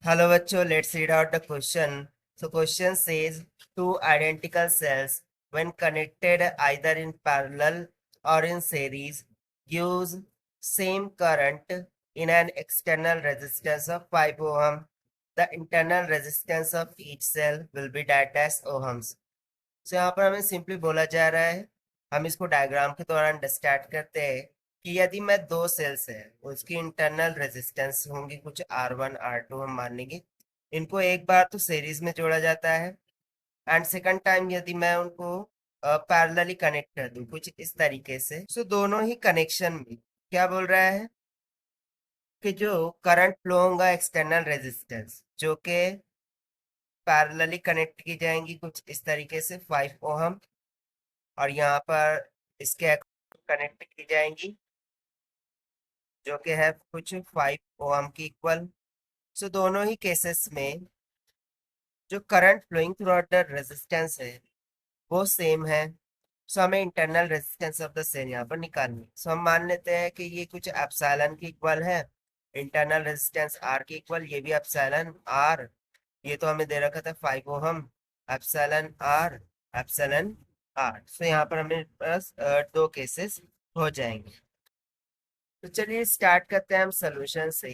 Hello bachcho, let's read out the question. So question says two identical cells when connected either in parallel or in series gives same current in an external resistance of 5 ohm. The internal resistance of each cell will be that as ohms. So यहाँ पर हमें simply बोला जा रहा है, हम इसको diagram के दौरान स्टार्ट करते हैं कि यदि मैं दो सेल्स है उसकी इंटरनल रेजिस्टेंस होंगी कुछ R1 R2 हम मान लेंगे। इनको एक बार तो सीरीज में जोड़ा जाता है एंड सेकंड टाइम यदि मैं उनको पैरेलली कनेक्ट कर दूं कुछ इस तरीके से, सो दोनों ही कनेक्शन में क्या बोल रहा है कि जो करंट फ्लो होगा एक्सटर्नल रेजिस्टेंस जो कि पैरेलली कनेक्ट की जाएंगी कुछ इस तरीके से 5 ओहम, और यहाँ पर इसके कनेक्ट की जाएंगी जो कि है कुछ 5 ओम की इक्वल। सो दोनों ही केसेस में जो current flowing throughout the resistance है वो सेम है। सो हमें internal resistance of the cell यहाँ पर निकालनी। सो हम मान लेते हैं कि ये कुछ एप्सिलॉन की इक्वल है, इंटरनल रेजिस्टेंस आर की इक्वल, ये भी एप्सिलॉन आर, ये तो हमें दे रखा था 5 ohm, epsilon R epsilon R. So यहाँ पर हमें बस दो केसेस हो जाएंगे। तो चलिए स्टार्ट करते हैं हम सोल्यूशन से,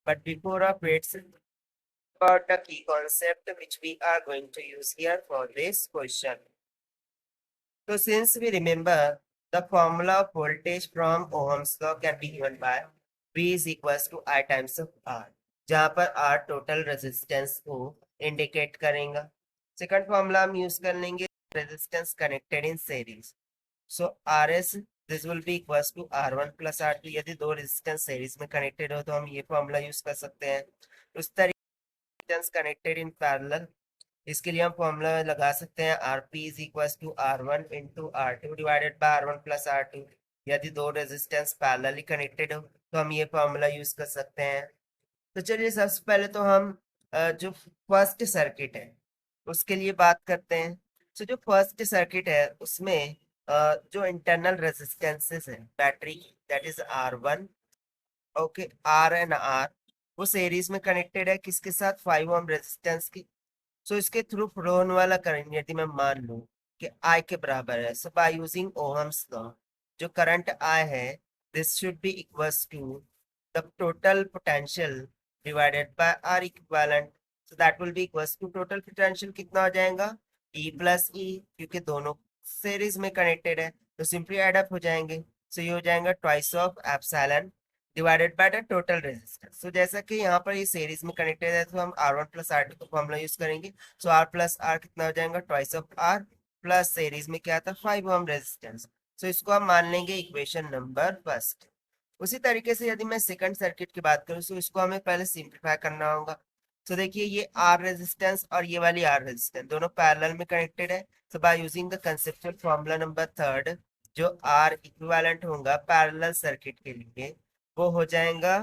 but before of its about the key concept which we are going to use here for this question. So since we remember the formula of voltage from Ohm's law can be given by V is equals to I times of R, जहाँ पर R total resistance को indicate करेगा। Second formula हम use कर लेंगे resistance connected in series. So RS this will be equals to R1 plus R2। यदि दो resistance series में कनेक्टेड हो तो हम ये फॉर्मूला यूज कर सकते हैं। उस तरीके कनेक्टेड इन पैरेलल, इसके लिए हम फॉर्मूला लगा सकते हैं Rp is equals to R1 into R2 divided by R1 plus R2। यदि दो रेजिस्टेंस पैरेलली कनेक्टेड हो तो हम ये फॉर्मूला यूज कर सकते हैं। तो चलिए सबसे पहले तो हम जो फर्स्ट सर्किट है उसके लिए बात करते हैं। तो जो फर्स्ट सर्किट है उसमें जो इंटरनल रेजिस्टेंसेस है battery that is R1, okay, R and R वो सीरीज में कनेक्टेड है किसके साथ 5 ओम रेजिस्टेंस की। सो इसके थ्रू फ्लो होने वाला करंट यदि मैं मान लूं कि आई के बराबर है, so by using Ohm's law जो करंट आई है this should be equals to the total potential divided by R equivalent. So that will be equals to total potential कितना हो जाएगा ई प्लस ई, क्योंकि दोनों सीरीज में कनेक्टेड है तो सिंपली एड अप हो जाएंगे। सो ये हो जाएगा twice of epsilon divided by the total resistance. So जैसा कि यहाँ पर ये सीरीज में कनेक्टेड है तो हम R1 प्लस R2 का फॉर्मूला यूज करेंगे। सो R प्लस R कितना हो जाएगा twice of R, plus series में क्या था 5 ओम रेजिस्टेंस। सो इसको हम मान लेंगे इक्वेशन नंबर फर्स्ट। उसी तरीके से यदि मैं सेकंड सर्किट की बात करूँ तो इसको हमें पहले सिंप्लीफाई करना होगा। तो देखिए ये R रेजिस्टेंस और ये वाली R रेजिस्टेंस दोनों पैरेलल में कनेक्टेड है। So by using the conceptual formula number third जो R इक्विवेलेंट होगा पैरेलल सर्किट के लिए वो हो जाएगा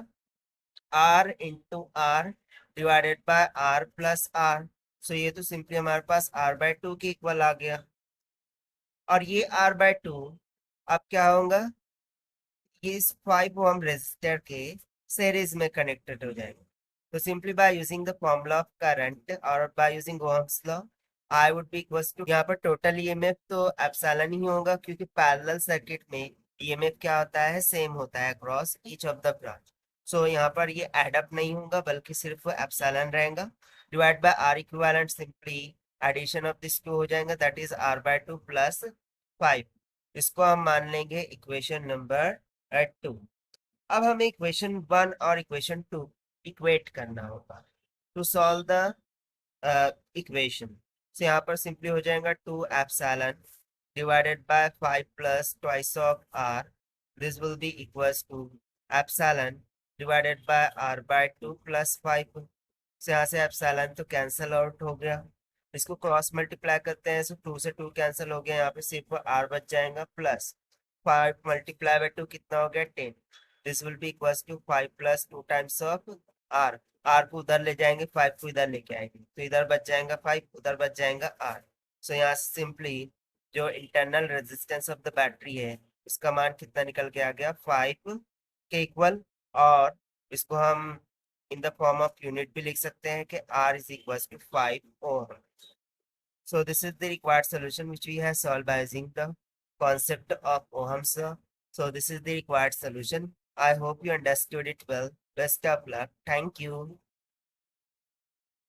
R into R divided by R plus R. So ये तो सिंपली हमारे पास R/2 के इक्वल आ गया, और ये R/2 अब क्या होगा ये इस 5 ओम रेजिस्टर के सीरीज में कनेक्टेड हो जाएगा। तो simply by using the formula of current और by using Ohm's law I would be equals to, यहाँ पर टोटल ईएमएफ तो एप्सिलॉन ही होगा क्योंकि पैरेलल सर्किट में ईएमएफ क्या होता है सेम होता है across each of the branch. So यहाँ पर ये एड अप नहीं होगा बल्कि सिर्फ एप्सिलॉन रहेगा divide by R equivalent, simply addition of this two हो जाएगा दैट इज R/2 प्लस 5। इसको हम मान लेंगे इक्वेशन नंबर 2। अब हमें इक्वेशन 1 और इक्वेशन 2 इक्वेट करना होगा टू सॉल्व द इक्वेशन। से यहाँ पर सिंपली हो जाएगा 2 epsilon divided by 5 plus twice of R, this will be equals to epsilon divided by R/2 plus 5। से यहाँ से एप्सिलॉन तो कैंसिल आउट हो गया, इसको क्रॉस मल्टीप्लाई करते हैं, सो 2 से 2 कैंसिल हो गया, यहाँ पे सिर्फ R बच जाएगा प्लस 5 मल्टीप्लाई बाय 2 कितना हो गया 10। This will be equals to 5 plus 2 times of R। R को उधर ले जाएंगे 5 को इधर लेके आएंगे तो इधर बच जाएगा 5 उधर बच जाएगा R। सो यहाँ सिंपली जो internal resistance of the battery है उसका मान कितना निकल के आ गया 5 के इक्वल, और इसको हम in the form of unit भी लिख सकते हैं कि R is equals to 5 ohm. So this is the required solution which we have solved by using the concept of Ohm's law. So this is the required solution. I hope you understood it well. Best of luck. Thank you.